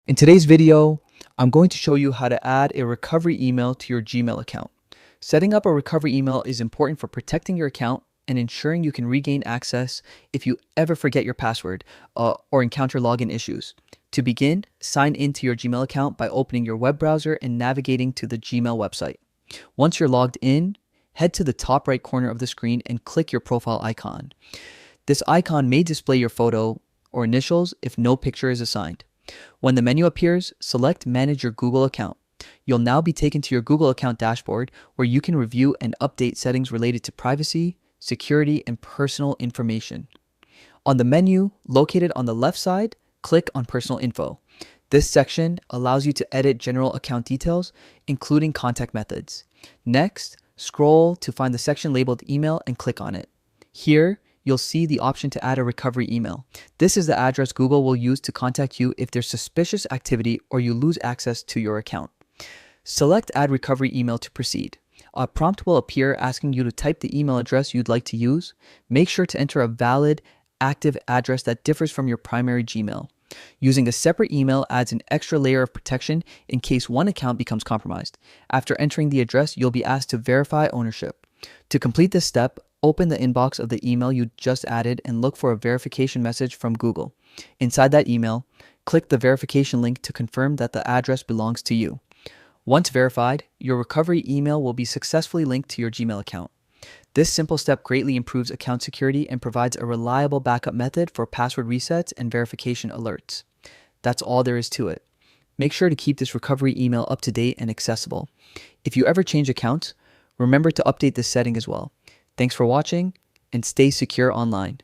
In today's video, I'm going to show you how to add a recovery email to your Gmail account. Setting up a recovery email is important for protecting your account and ensuring you can regain access if you ever forget your password or encounter login issues. To begin, sign into your Gmail account by opening your web browser and navigating to the Gmail website. Once you're logged in, head to the top right corner of the screen and click your profile icon. This icon may display your photo or initials if no picture is assigned. When the menu appears, select Manage your Google account. You'll now be taken to your Google account dashboard where you can review and update settings related to privacy, security, and personal information. On the menu, located on the left side, click on Personal Info. This section allows you to edit general account details, including contact methods. Next, scroll to find the section labeled Email and click on it. Here, you'll see the option to add a recovery email. This is the address Google will use to contact you if there's suspicious activity or you lose access to your account. Select Add Recovery Email to proceed. A prompt will appear asking you to type the email address you'd like to use. Make sure to enter a valid, active address that differs from your primary Gmail. Using a separate email adds an extra layer of protection in case one account becomes compromised. After entering the address, you'll be asked to verify ownership. To complete this step, open the inbox of the email you just added and look for a verification message from Google. Inside that email, click the verification link to confirm that the address belongs to you. Once verified, your recovery email will be successfully linked to your Gmail account. This simple step greatly improves account security and provides a reliable backup method for password resets and verification alerts. That's all there is to it. Make sure to keep this recovery email up to date and accessible. If you ever change accounts, remember to update this setting as well. Thanks for watching and stay secure online.